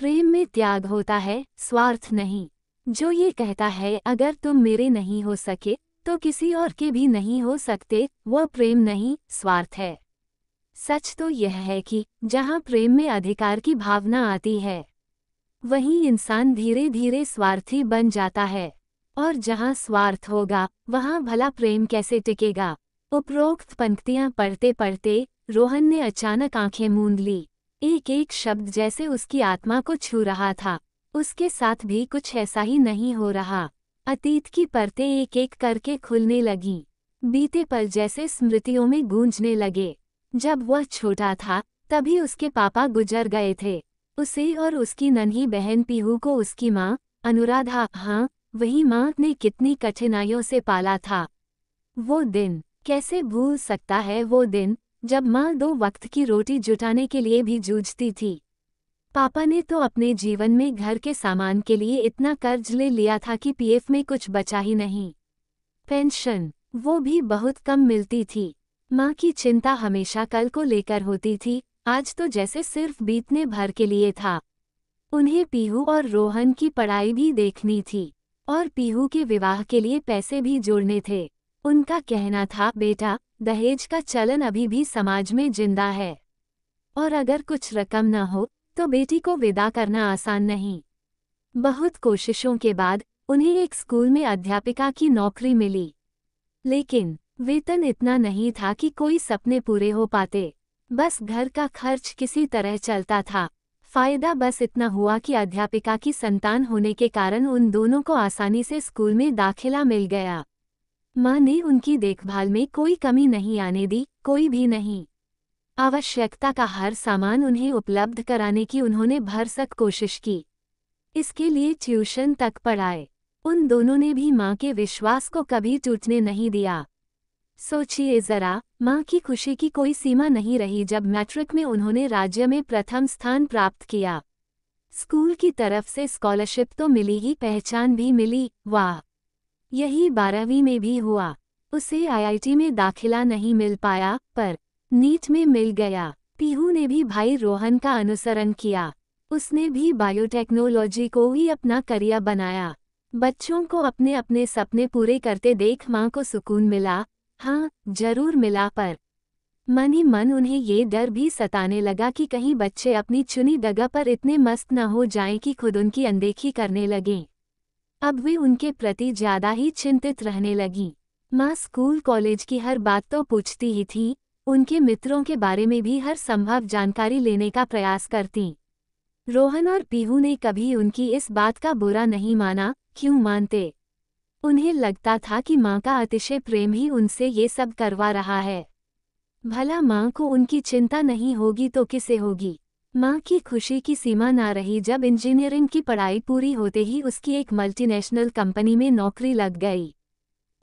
प्रेम में त्याग होता है, स्वार्थ नहीं। जो ये कहता है अगर तुम मेरे नहीं हो सके तो किसी और के भी नहीं हो सकते, वह प्रेम नहीं, स्वार्थ है। सच तो यह है कि जहाँ प्रेम में अधिकार की भावना आती है वहीं इंसान धीरे धीरे स्वार्थी बन जाता है। और जहाँ स्वार्थ होगा वहाँ भला प्रेम कैसे टिकेगा। उपरोक्त पंक्तियां पढ़ते पढ़ते रोहन ने अचानक आंखें मूंद ली। एक एक शब्द जैसे उसकी आत्मा को छू रहा था। उसके साथ भी कुछ ऐसा ही नहीं हो रहा। अतीत की परतें एक एक करके खुलने लगीं। बीते पल जैसे स्मृतियों में गूंजने लगे। जब वह छोटा था तभी उसके पापा गुजर गए थे। उसे और उसकी नन्ही बहन पीहू को उसकी माँ अनुराधा, हाँ वही माँ, ने कितनी कठिनाइयों से पाला था। वो दिन कैसे भूल सकता है, वो दिन जब माँ 2 वक्त की रोटी जुटाने के लिए भी जूझती थी। पापा ने तो अपने जीवन में घर के सामान के लिए इतना कर्ज ले लिया था कि पीएफ में कुछ बचा ही नहीं। पेंशन वो भी बहुत कम मिलती थी। माँ की चिंता हमेशा कल को लेकर होती थी, आज तो जैसे सिर्फ बीतने भर के लिए था। उन्हें पीहू और रोहन की पढ़ाई भी देखनी थी और पीहू के विवाह के लिए पैसे भी जोड़ने थे। उनका कहना था, बेटा दहेज का चलन अभी भी समाज में जिंदा है और अगर कुछ रकम न हो तो बेटी को विदा करना आसान नहीं। बहुत कोशिशों के बाद उन्हें एक स्कूल में अध्यापिका की नौकरी मिली, लेकिन वेतन इतना नहीं था कि कोई सपने पूरे हो पाते। बस घर का खर्च किसी तरह चलता था। फायदा बस इतना हुआ कि अध्यापिका की संतान होने के कारण उन दोनों को आसानी से स्कूल में दाखिला मिल गया। माँ ने उनकी देखभाल में कोई कमी नहीं आने दी, कोई भी नहीं। आवश्यकता का हर सामान उन्हें उपलब्ध कराने की उन्होंने भरसक कोशिश की। इसके लिए ट्यूशन तक पढ़ाए। उन दोनों ने भी माँ के विश्वास को कभी टूटने नहीं दिया। सोचिए जरा, माँ की खुशी की कोई सीमा नहीं रही जब मैट्रिक में उन्होंने राज्य में प्रथम स्थान प्राप्त किया। स्कूल की तरफ से स्कॉलरशिप तो मिली ही, पहचान भी मिली, वाह। यही 12वीं में भी हुआ। उसे आईआईटी में दाखिला नहीं मिल पाया पर नीट में मिल गया। पीहू ने भी भाई रोहन का अनुसरण किया। उसने भी बायोटेक्नोलॉजी को ही अपना करियर बनाया। बच्चों को अपने अपने सपने पूरे करते देख माँ को सुकून मिला, हाँ जरूर मिला, पर मन ही मन उन्हें ये डर भी सताने लगा कि कहीं बच्चे अपनी चुनी जगह पर इतने मस्त न हो जाएं कि खुद उनकी अनदेखी करने लगें। अब वे उनके प्रति ज्यादा ही चिंतित रहने लगीं। माँ स्कूल कॉलेज की हर बात तो पूछती ही थी, उनके मित्रों के बारे में भी हर संभव जानकारी लेने का प्रयास करती। रोहन और पीहू ने कभी उनकी इस बात का बुरा नहीं माना, क्यों मानते। उन्हें लगता था कि माँ का अतिशय प्रेम ही उनसे ये सब करवा रहा है। भला माँ को उनकी चिंता नहीं होगी तो किसे होगी। माँ की खुशी की सीमा ना रही जब इंजीनियरिंग की पढ़ाई पूरी होते ही उसकी एक मल्टीनेशनल कंपनी में नौकरी लग गई।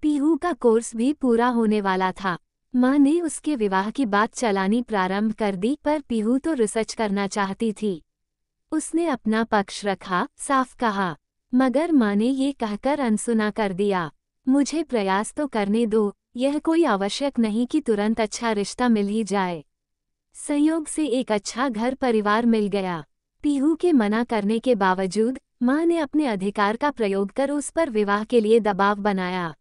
पीहू का कोर्स भी पूरा होने वाला था। माँ ने उसके विवाह की बात चलानी प्रारंभ कर दी, पर पीहू तो रिसर्च करना चाहती थी। उसने अपना पक्ष रखा, साफ कहा, मगर माँ ने ये कहकर अनसुना कर दिया, मुझे प्रयास तो करने दो, यह कोई आवश्यक नहीं कि तुरंत अच्छा रिश्ता मिल ही जाए। संयोग से एक अच्छा घर परिवार मिल गया। पीहू के मना करने के बावजूद माँ ने अपने अधिकार का प्रयोग कर उस पर विवाह के लिए दबाव बनाया।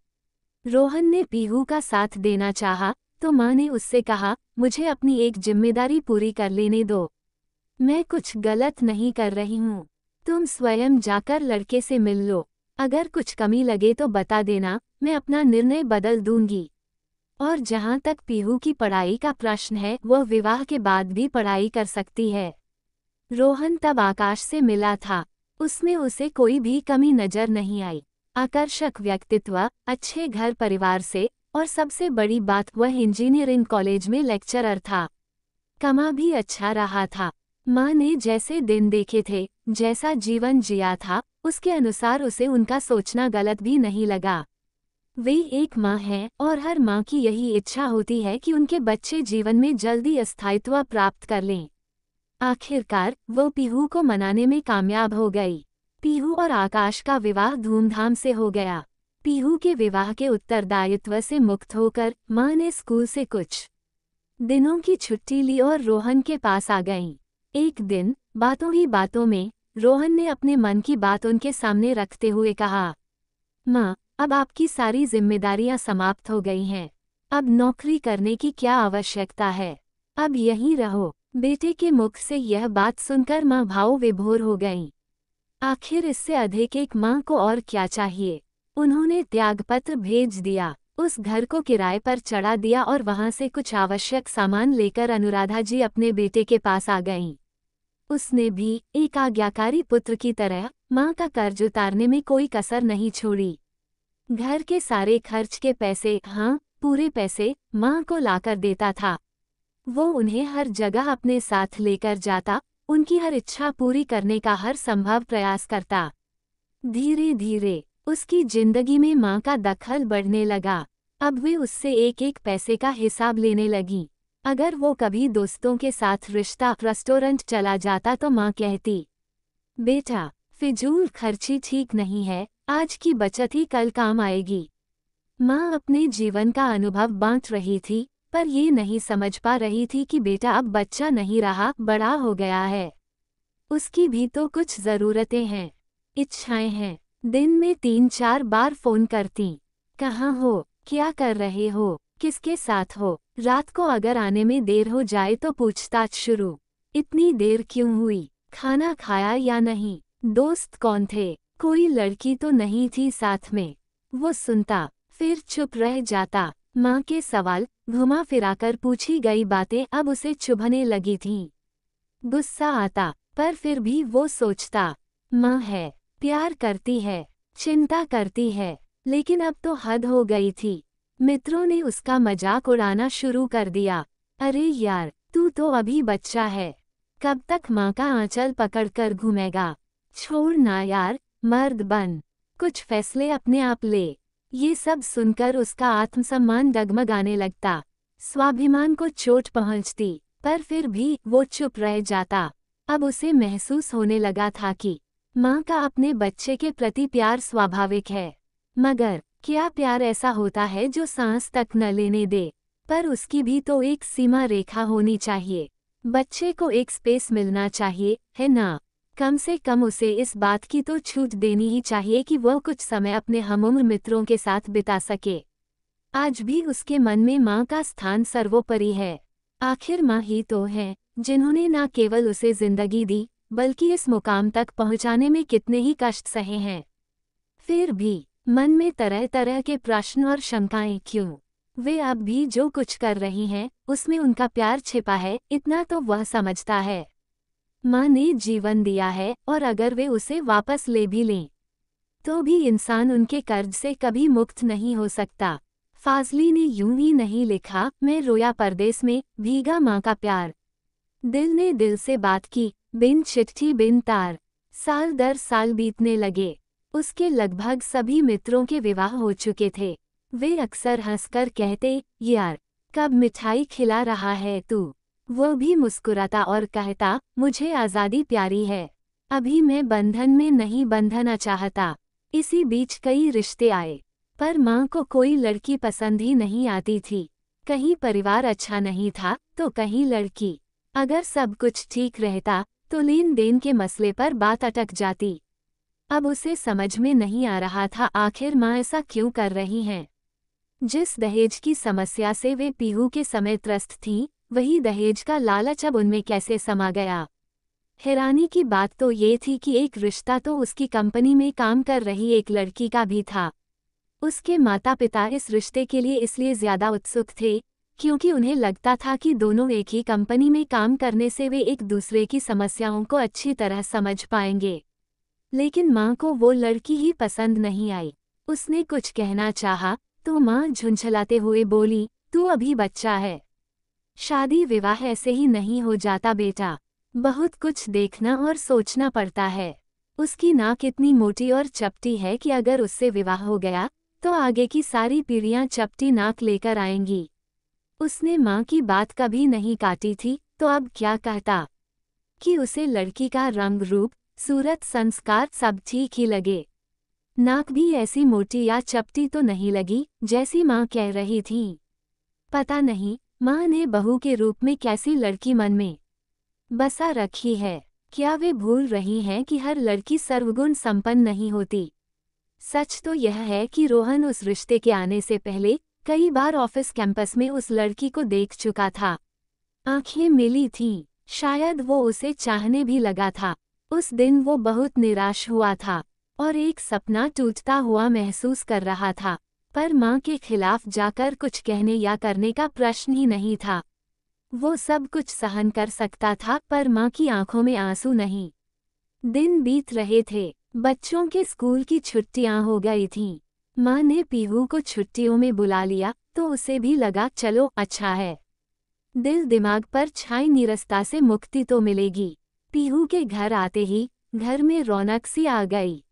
रोहन ने पीहू का साथ देना चाहा तो माँ ने उससे कहा, मुझे अपनी एक जिम्मेदारी पूरी कर लेने दो। मैं कुछ गलत नहीं कर रही हूँ। तुम स्वयं जाकर लड़के से मिल लो। अगर कुछ कमी लगे तो बता देना, मैं अपना निर्णय बदल दूंगी। और जहाँ तक पीहू की पढ़ाई का प्रश्न है, वह विवाह के बाद भी पढ़ाई कर सकती है। रोहन तब आकाश से मिला था। उसमें उसे कोई भी कमी नजर नहीं आई। आकर्षक व्यक्तित्व, अच्छे घर परिवार से, और सबसे बड़ी बात वह इंजीनियरिंग कॉलेज में लेक्चरर था। कमा भी अच्छा रहा था। माँ ने जैसे दिन देखे थे, जैसा जीवन जिया था, उसके अनुसार उसे उनका सोचना गलत भी नहीं लगा। वे एक माँ हैं और हर माँ की यही इच्छा होती है कि उनके बच्चे जीवन में जल्दी स्थायित्व प्राप्त कर लें। आखिरकार वो पीहू को मनाने में कामयाब हो गई। पीहू और आकाश का विवाह धूमधाम से हो गया। पीहू के विवाह के उत्तरदायित्व से मुक्त होकर माँ ने स्कूल से कुछ दिनों की छुट्टी ली और रोहन के पास आ गईं। एक दिन बातों ही बातों में रोहन ने अपने मन की बात उनके सामने रखते हुए कहा, माँ, अब आपकी सारी जिम्मेदारियां समाप्त हो गई हैं। अब नौकरी करने की क्या आवश्यकता है? अब यहीं रहो। बेटे के मुख से यह बात सुनकर माँ भाव विभोर हो गईं। आखिर इससे अधिक एक माँ को और क्या चाहिए। उन्होंने त्यागपत्र भेज दिया, उस घर को किराए पर चढ़ा दिया और वहां से कुछ आवश्यक सामान लेकर अनुराधा जी अपने बेटे के पास आ गईं। उसने भी एक आज्ञाकारी पुत्र की तरह माँ का कर्ज उतारने में कोई कसर नहीं छोड़ी। घर के सारे खर्च के पैसे, हाँ पूरे पैसे, माँ को लाकर देता था। वो उन्हें हर जगह अपने साथ लेकर जाता, उनकी हर इच्छा पूरी करने का हर संभव प्रयास करता। धीरे धीरे उसकी जिंदगी में माँ का दखल बढ़ने लगा। अब वे उससे एक एक पैसे का हिसाब लेने लगी। अगर वो कभी दोस्तों के साथ रिश्ता रेस्टोरेंट चला जाता तो माँ कहती, बेटा, फिजूल खर्ची ठीक नहीं है, आज की बचत ही कल काम आएगी। माँ अपने जीवन का अनुभव बांट रही थी, पर ये नहीं समझ पा रही थी कि बेटा अब बच्चा नहीं रहा, बड़ा हो गया है। उसकी भी तो कुछ ज़रूरतें हैं, इच्छाएं हैं। दिन में 3-4 बार फोन करती, कहाँ हो, क्या कर रहे हो, किसके साथ हो। रात को अगर आने में देर हो जाए तो पूछताछ शुरू, इतनी देर क्यों हुई, खाना खाया या नहीं, दोस्त कौन थे, कोई लड़की तो नहीं थी साथ में। वो सुनता, फिर चुप रह जाता। माँ के सवाल, घुमा फिराकर पूछी गई बातें अब उसे चुभने लगी थीं। गुस्सा आता, पर फिर भी वो सोचता, माँ है, प्यार करती है, चिंता करती है। लेकिन अब तो हद हो गई थी। मित्रों ने उसका मजाक उड़ाना शुरू कर दिया, अरे यार, तू तो अभी बच्चा है, कब तक माँ का आंचल पकड़कर घूमेगा। छोड़ ना यार, मर्द बन, कुछ फैसले अपने आप ले। ये सब सुनकर उसका आत्मसम्मान डगमगाने लगता, स्वाभिमान को चोट पहुंचती, पर फिर भी वो चुप रह जाता। अब उसे महसूस होने लगा था कि माँ का अपने बच्चे के प्रति प्यार स्वाभाविक है, मगर क्या प्यार ऐसा होता है जो सांस तक न लेने दे। पर उसकी भी तो एक सीमा रेखा होनी चाहिए। बच्चे को एक स्पेस मिलना चाहिए, है ना। कम से कम उसे इस बात की तो छूट देनी ही चाहिए कि वह कुछ समय अपने हमउम्र मित्रों के साथ बिता सके। आज भी उसके मन में माँ का स्थान सर्वोपरि है। आखिर माँ ही तो है जिन्होंने न केवल उसे जिंदगी दी, बल्कि इस मुकाम तक पहुँचाने में कितने ही कष्ट सहे हैं। फिर भी मन में तरह तरह के प्रश्न और शंकाएं क्यों। वे अब भी जो कुछ कर रही हैं, उसमें उनका प्यार छिपा है, इतना तो वह समझता है। माँ ने जीवन दिया है और अगर वे उसे वापस ले भी लें, तो भी इंसान उनके कर्ज से कभी मुक्त नहीं हो सकता। फाजली ने यूं ही नहीं लिखा, मैं रोया परदेस में, भीगा माँ का प्यार। दिल ने दिल से बात की, बिन चिट्ठी बिन तार। साल दर साल बीतने लगे। उसके लगभग सभी मित्रों के विवाह हो चुके थे। वे अक्सर हंसकर कहते, यार, कब मिठाई खिला रहा है तू। वो भी मुस्कुराता और कहता, मुझे आज़ादी प्यारी है, अभी मैं बंधन में नहीं बंधना चाहता। इसी बीच कई रिश्ते आए, पर माँ को कोई लड़की पसंद ही नहीं आती थी। कहीं परिवार अच्छा नहीं था तो कहीं लड़की। अगर सब कुछ ठीक रहता तो लेन देन के मसले पर बात अटक जाती। अब उसे समझ में नहीं आ रहा था आखिर माँ ऐसा क्यों कर रही हैं। जिस दहेज की समस्या से वे पीहू के समय त्रस्त थीं, वही दहेज का लालच अब उनमें कैसे समा गया। हैरानी की बात तो ये थी कि एक रिश्ता तो उसकी कंपनी में काम कर रही एक लड़की का भी था। उसके माता पिता इस रिश्ते के लिए इसलिए ज्यादा उत्सुक थे क्योंकि उन्हें लगता था कि दोनों एक ही कंपनी में काम करने से वे एक दूसरे की समस्याओं को अच्छी तरह समझ पाएंगे। लेकिन माँ को वो लड़की ही पसंद नहीं आई। उसने कुछ कहना चाहा तो माँ झुंझलाते हुए बोली, तू अभी बच्चा है, शादी विवाह ऐसे ही नहीं हो जाता बेटा, बहुत कुछ देखना और सोचना पड़ता है। उसकी नाक इतनी मोटी और चपटी है कि अगर उससे विवाह हो गया तो आगे की सारी पीढ़ियां चपटी नाक लेकर आएंगी। उसने माँ की बात कभी नहीं काटी थी तो अब क्या कहता कि उसे लड़की का रंग रूप, सूरत, संस्कार सब ठीक ही लगे। नाक भी ऐसी मोटी या चपटी तो नहीं लगी जैसी माँ कह रही थी। पता नहीं माँ ने बहू के रूप में कैसी लड़की मन में बसा रखी है। क्या वे भूल रही हैं कि हर लड़की सर्वगुण संपन्न नहीं होती? सच तो यह है कि रोहन उस रिश्ते के आने से पहले कई बार ऑफिस कैंपस में उस लड़की को देख चुका था। आंखें मिली थीं, शायद वो उसे चाहने भी लगा था। उस दिन वो बहुत निराश हुआ था और एक सपना टूटता हुआ महसूस कर रहा था, पर माँ के खिलाफ जाकर कुछ कहने या करने का प्रश्न ही नहीं था। वो सब कुछ सहन कर सकता था, पर माँ की आंखों में आंसू नहीं। दिन बीत रहे थे, बच्चों के स्कूल की छुट्टियां हो गई थीं। माँ ने पीहू को छुट्टियों में बुला लिया तो उसे भी लगा चलो अच्छा है। दिल दिमाग पर छाई नीरसता से मुक्ति तो मिलेगी। पीहू के घर आते ही घर में रौनक सी आ गई।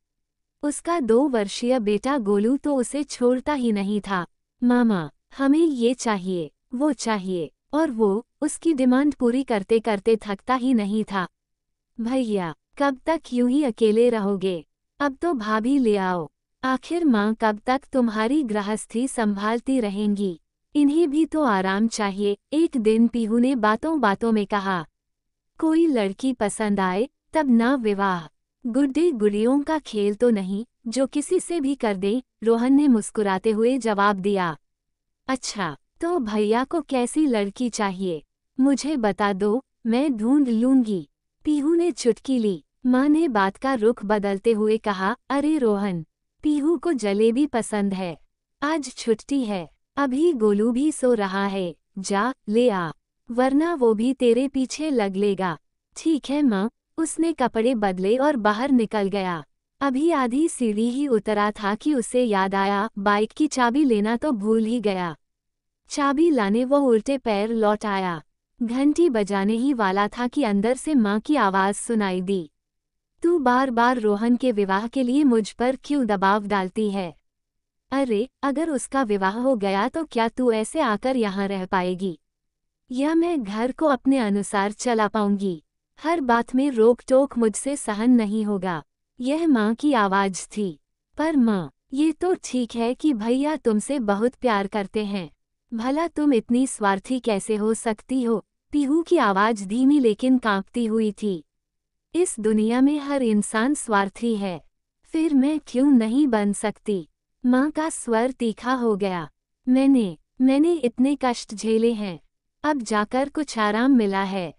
उसका 2 वर्षीय बेटा गोलू तो उसे छोड़ता ही नहीं था। मामा, हमें ये चाहिए, वो चाहिए, और वो उसकी डिमांड पूरी करते करते थकता ही नहीं था। भैया, कब तक यूं ही अकेले रहोगे? अब तो भाभी ले आओ। आखिर माँ कब तक तुम्हारी गृहस्थी संभालती रहेंगी? इन्हें भी तो आराम चाहिए। एक दिन पीहू ने बातों बातों में कहा, कोई लड़की पसंद आए तब ना विवाह। गुड्डे गुड़ियों का खेल तो नहीं, जो किसी से भी कर दे। रोहन ने मुस्कुराते हुए जवाब दिया। अच्छा, तो भैया को कैसी लड़की चाहिए? मुझे बता दो, मैं ढूंढ लूंगी। पीहू ने चुटकी ली। माँ ने बात का रुख बदलते हुए कहा, अरे रोहन, पीहू को जलेबी पसंद है। आज छुट्टी है, अभी गोलू भी सो रहा है, जा ले आ, वरना वो भी तेरे पीछे लग लेगा। ठीक है माँ। उसने कपड़े बदले और बाहर निकल गया। अभी आधी सीढ़ी ही उतरा था कि उसे याद आया, बाइक की चाबी लेना तो भूल ही गया। चाबी लाने वो उल्टे पैर लौट आया। घंटी बजाने ही वाला था कि अंदर से माँ की आवाज़ सुनाई दी। तू बार बार रोहन के विवाह के लिए मुझ पर क्यों दबाव डालती है? अरे, अगर उसका विवाह हो गया तो क्या तू ऐसे आकर यहाँ रह पाएगी? या मैं घर को अपने अनुसार चला पाऊंगी? हर बात में रोक टोक मुझसे सहन नहीं होगा। यह माँ की आवाज़ थी। पर माँ, ये तो ठीक है कि भैया तुमसे बहुत प्यार करते हैं। भला तुम इतनी स्वार्थी कैसे हो सकती हो? पीहू की आवाज़ धीमी लेकिन कांपती हुई थी। इस दुनिया में हर इंसान स्वार्थी है, फिर मैं क्यों नहीं बन सकती? माँ का स्वर तीखा हो गया। मैंने इतने कष्ट झेले हैं, अब जाकर कुछ आराम मिला है।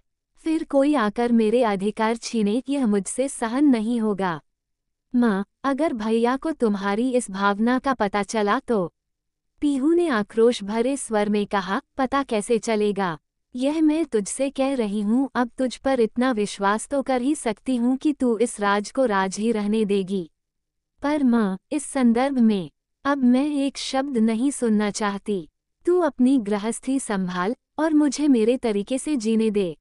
फिर कोई आकर मेरे अधिकार छीने, यह मुझसे सहन नहीं होगा। माँ, अगर भैया को तुम्हारी इस भावना का पता चला तो? पीहू ने आक्रोश भरे स्वर में कहा, पता कैसे चलेगा? यह मैं तुझसे कह रही हूँ, अब तुझ पर इतना विश्वास तो कर ही सकती हूँ कि तू इस राज को राज ही रहने देगी। पर माँ, इस संदर्भ में अब मैं एक शब्द नहीं सुनना चाहती। तू अपनी गृहस्थी संभाल और मुझे मेरे तरीके से जीने दे।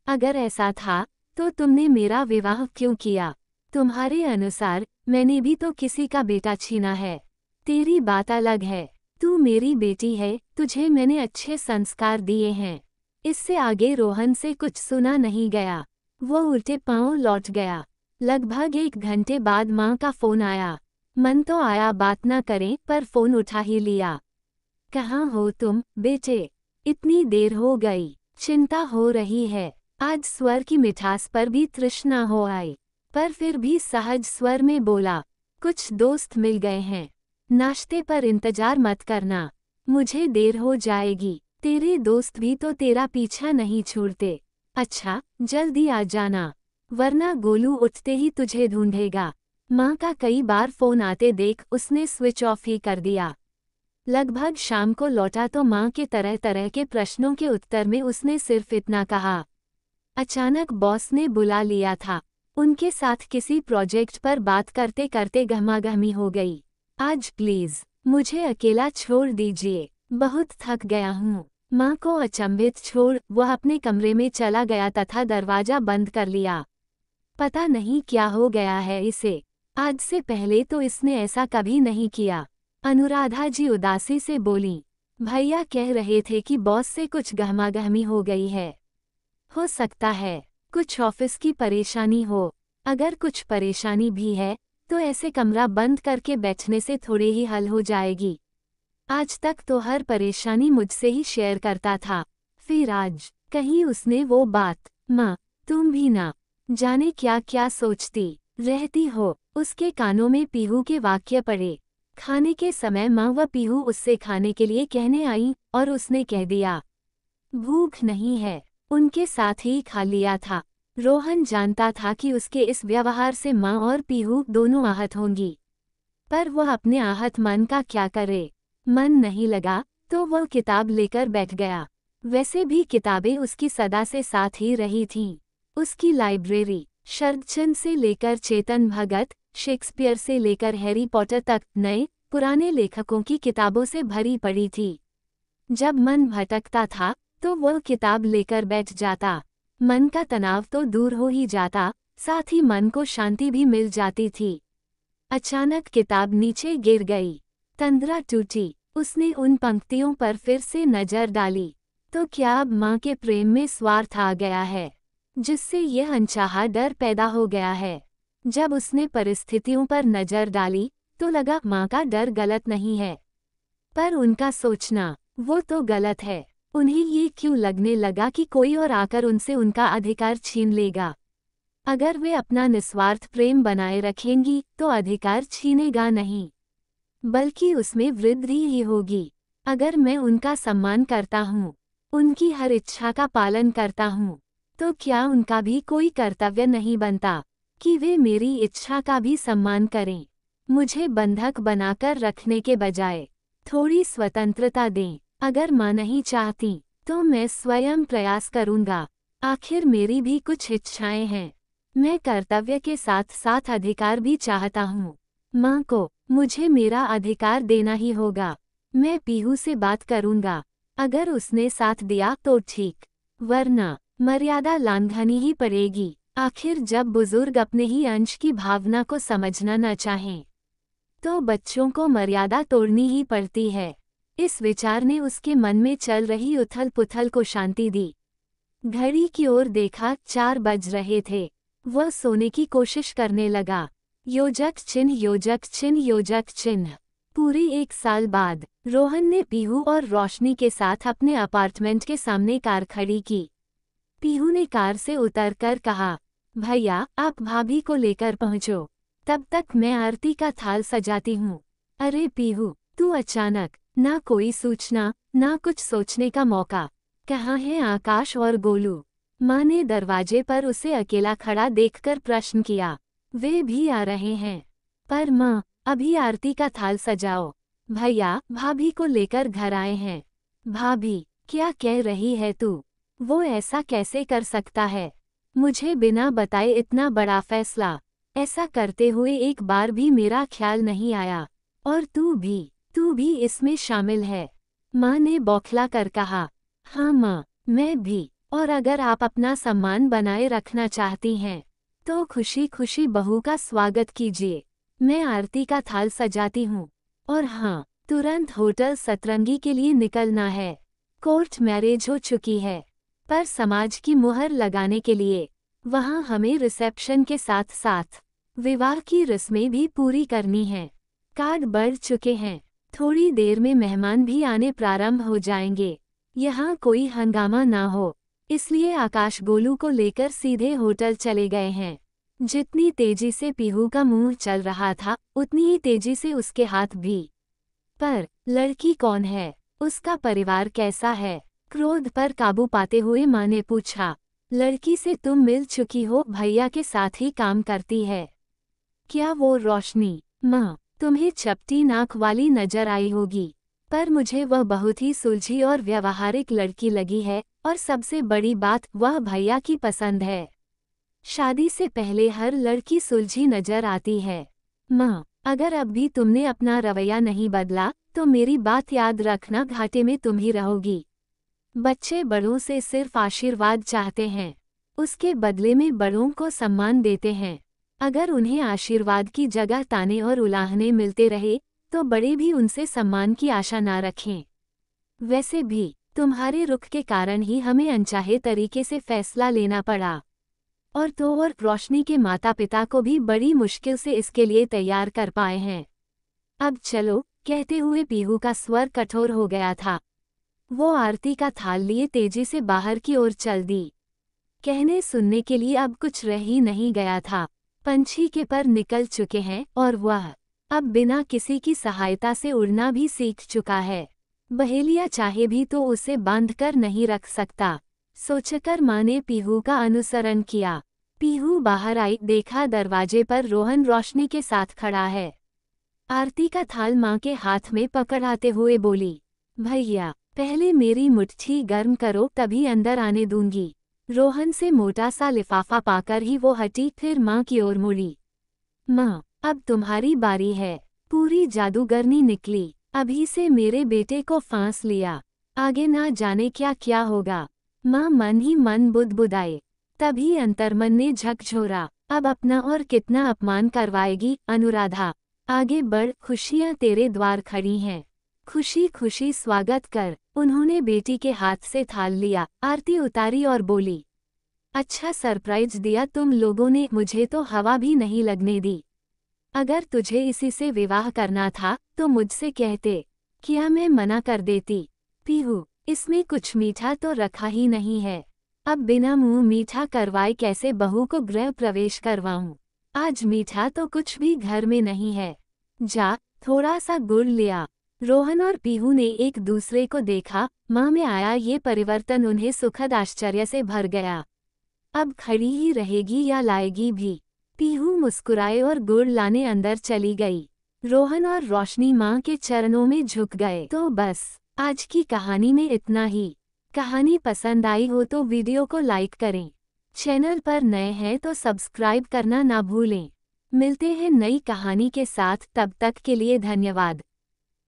अगर ऐसा था तो तुमने मेरा विवाह क्यों किया? तुम्हारे अनुसार मैंने भी तो किसी का बेटा छीना है। तेरी बात अलग है। तू मेरी बेटी है, तुझे मैंने अच्छे संस्कार दिए हैं। इससे आगे रोहन से कुछ सुना नहीं गया। वो उल्टे पांव लौट गया। लगभग 1 घंटे बाद माँ का फोन आया। मन तो आया बात न करें, पर फोन उठा ही लिया। कहाँ हो तुम बेटे? इतनी देर हो गई, चिंता हो रही है। आज स्वर की मिठास पर भी तृष्णा हो आई, पर फिर भी सहज स्वर में बोला, कुछ दोस्त मिल गए हैं, नाश्ते पर इंतजार मत करना, मुझे देर हो जाएगी। तेरे दोस्त भी तो तेरा पीछा नहीं छोड़ते। अच्छा, जल्दी आ जाना, वरना गोलू उठते ही तुझे ढूंढेगा। माँ का कई बार फोन आते देख उसने स्विच ऑफ ही कर दिया। लगभग शाम को लौटा तो माँ के तरह तरह के प्रश्नों के उत्तर में उसने सिर्फ इतना कहा। अचानक बॉस ने बुला लिया था। उनके साथ किसी प्रोजेक्ट पर बात करते करते गहमागहमी हो गई। आज प्लीज मुझे अकेला छोड़ दीजिए, बहुत थक गया हूँ। माँ को अचंभित छोड़ वह अपने कमरे में चला गया तथा दरवाजा बंद कर लिया। पता नहीं क्या हो गया है इसे, आज से पहले तो इसने ऐसा कभी नहीं किया। अनुराधा जी उदासी से बोली, भैया कह रहे थे कि बॉस से कुछ गहमागहमी हो गई है। हो सकता है कुछ ऑफिस की परेशानी हो। अगर कुछ परेशानी भी है तो ऐसे कमरा बंद करके बैठने से थोड़े ही हल हो जाएगी। आज तक तो हर परेशानी मुझसे ही शेयर करता था, फिर आज कहीं उसने वो बात। माँ, तुम भी ना। जाने क्या क्या सोचती रहती हो। उसके कानों में पीहू के वाक्य पड़े। खाने के समय माँ व पीहू उससे खाने के लिए कहने आई और उसने कह दिया, भूख नहीं है। उनके साथ ही खा लिया था। रोहन जानता था कि उसके इस व्यवहार से माँ और पीहू दोनों आहत होंगी, पर वह अपने आहत मन का क्या करे। मन नहीं लगा तो वह किताब लेकर बैठ गया। वैसे भी किताबें उसकी सदा से साथ ही रही थीं। उसकी लाइब्रेरी शरदचंद्र से लेकर चेतन भगत, शेक्सपियर से लेकर हैरी पॉटर तक नए पुराने लेखकों की किताबों से भरी पड़ी थी। जब मन भटकता था तो वह किताब लेकर बैठ जाता। मन का तनाव तो दूर हो ही जाता, साथ ही मन को शांति भी मिल जाती थी। अचानक किताब नीचे गिर गई। तंद्रा टूटी। उसने उन पंक्तियों पर फिर से नजर डाली। तो क्या अब माँ के प्रेम में स्वार्थ आ गया है, जिससे यह अनचाहा डर पैदा हो गया है। जब उसने परिस्थितियों पर नजर डाली तो लगा माँ का डर गलत नहीं है, पर उनका सोचना वो तो गलत है। उन्हें ये क्यों लगने लगा कि कोई और आकर उनसे उनका अधिकार छीन लेगा। अगर वे अपना निस्वार्थ प्रेम बनाए रखेंगी तो अधिकार छीनेगा नहीं, बल्कि उसमें वृद्धि ही होगी। अगर मैं उनका सम्मान करता हूँ, उनकी हर इच्छा का पालन करता हूँ, तो क्या उनका भी कोई कर्तव्य नहीं बनता कि वे मेरी इच्छा का भी सम्मान करें। मुझे बंधक बनाकर रखने के बजाय थोड़ी स्वतंत्रता दें। अगर माँ नहीं चाहती तो मैं स्वयं प्रयास करूँगा। आखिर मेरी भी कुछ इच्छाएं हैं। मैं कर्तव्य के साथ साथ अधिकार भी चाहता हूँ। माँ को मुझे मेरा अधिकार देना ही होगा। मैं पीहू से बात करूँगा। अगर उसने साथ दिया तो ठीक, वरना मर्यादा लांघनी ही पड़ेगी। आखिर जब बुजुर्ग अपने ही अंश की भावना को समझना न चाहें तो बच्चों को मर्यादा तोड़नी ही पड़ती है। इस विचार ने उसके मन में चल रही उथल पुथल को शांति दी। घड़ी की ओर देखा, 4 बज रहे थे। वह सोने की कोशिश करने लगा। योजक चिन्ह योजक चिन्ह योजक चिन्ह। पूरे 1 साल बाद रोहन ने पीहू और रोशनी के साथ अपने अपार्टमेंट के सामने कार खड़ी की। पीहू ने कार से उतरकर कहा, भैया आप भाभी को लेकर पहुंचो, तब तक मैं आरती का थाल सजाती हूँ। अरे पीहू, तू अचानक, ना कोई सूचना, ना कुछ सोचने का मौका। कहाँ हैं आकाश और गोलू? माँ ने दरवाजे पर उसे अकेला खड़ा देखकर प्रश्न किया। वे भी आ रहे हैं, पर माँ अभी आरती का थाल सजाओ। भैया भाभी को लेकर घर आए हैं। भाभी, क्या कह रही है तू? वो ऐसा कैसे कर सकता है? मुझे बिना बताए इतना बड़ा फैसला। ऐसा करते हुए एक बार भी मेरा ख्याल नहीं आया। और तू भी इसमें शामिल है। माँ ने बौखला कर कहा। हाँ माँ, मैं भी। और अगर आप अपना सम्मान बनाए रखना चाहती हैं तो खुशी खुशी बहू का स्वागत कीजिए। मैं आरती का थाल सजाती हूँ। और हाँ, तुरंत होटल सतरंगी के लिए निकलना है। कोर्ट मैरिज हो चुकी है, पर समाज की मुहर लगाने के लिए वहाँ हमें रिसेप्शन के साथ साथ विवाह की रस्में भी पूरी करनी हैं। कार्ड बढ़ चुके हैं। थोड़ी देर में मेहमान भी आने प्रारंभ हो जाएंगे। यहाँ कोई हंगामा ना हो, इसलिए आकाश गोलू को लेकर सीधे होटल चले गए हैं। जितनी तेजी से पीहू का मुंह चल रहा था, उतनी ही तेजी से उसके हाथ भी। पर लड़की कौन है? उसका परिवार कैसा है? क्रोध पर काबू पाते हुए माँ ने पूछा। लड़की से तुम मिल चुकी हो, भैया के साथ ही काम करती है। क्या वो रोशनी? माँ, तुम्हें चपटी नाक वाली नजर आई होगी, पर मुझे वह बहुत ही सुलझी और व्यवहारिक लड़की लगी है, और सबसे बड़ी बात वह भैया की पसंद है। शादी से पहले हर लड़की सुलझी नजर आती है। माँ, अगर अब भी तुमने अपना रवैया नहीं बदला तो मेरी बात याद रखना, घाटे में तुम ही रहोगी। बच्चे बड़ों से सिर्फ आशीर्वाद चाहते हैं, उसके बदले में बड़ों को सम्मान देते हैं। अगर उन्हें आशीर्वाद की जगह ताने और उलाहने मिलते रहे तो बड़े भी उनसे सम्मान की आशा ना रखें। वैसे भी तुम्हारे रुख के कारण ही हमें अनचाहे तरीके से फैसला लेना पड़ा, और तो और रोशनी के माता पिता को भी बड़ी मुश्किल से इसके लिए तैयार कर पाए हैं। अब चलो, कहते हुए पीहू का स्वर कठोर हो गया था। वो आरती का थाल लिए तेजी से बाहर की ओर चल दी। कहने सुनने के लिए अब कुछ रह ही नहीं गया था। पंछी के पर निकल चुके हैं और वह अब बिना किसी की सहायता से उड़ना भी सीख चुका है। बहेलिया चाहे भी तो उसे बांधकर नहीं रख सकता। सोचकर माँ ने पीहू का अनुसरण किया। पीहू बाहर आई, देखा दरवाजे पर रोहन रोशनी के साथ खड़ा है। आरती का थाल माँ के हाथ में पकड़ाते हुए बोली, भैया पहले मेरी मुट्ठी गर्म करो तभी अंदर आने दूंगी। रोहन से मोटा सा लिफाफा पाकर ही वो हटी, फिर माँ की ओर मुड़ी। माँ अब तुम्हारी बारी है। पूरी जादूगरनी निकली। अभी से मेरे बेटे को फांस लिया, आगे ना जाने क्या क्या होगा। माँ मन ही मन बुदबुदाए। तभी अंतर्मन ने झकझोरा, अब अपना और कितना अपमान करवाएगी अनुराधा। आगे बढ़, खुशियाँ तेरे द्वार खड़ी हैं। खुशी खुशी स्वागत कर। उन्होंने बेटी के हाथ से थाल लिया, आरती उतारी और बोली, अच्छा सरप्राइज दिया तुम लोगों ने, मुझे तो हवा भी नहीं लगने दी। अगर तुझे इसी से विवाह करना था तो मुझसे कहते, क्या मैं मना कर देती। पीहू इसमें कुछ मीठा तो रखा ही नहीं है। अब बिना मुंह मीठा करवाए कैसे बहू को गृह प्रवेश करवाऊं। आज मीठा तो कुछ भी घर में नहीं है। जा थोड़ा सा गुड़ लिया। रोहन और पीहू ने एक दूसरे को देखा। माँ में आया ये परिवर्तन उन्हें सुखद आश्चर्य से भर गया। अब खड़ी ही रहेगी या लाएगी भी। पीहू मुस्कुराए और गुड़ लाने अंदर चली गई। रोहन और रोशनी माँ के चरणों में झुक गए। तो बस आज की कहानी में इतना ही। कहानी पसंद आई हो तो वीडियो को लाइक करें। चैनल पर नए हैं तो सब्सक्राइब करना ना भूलें। मिलते हैं नई कहानी के साथ, तब तक के लिए धन्यवाद।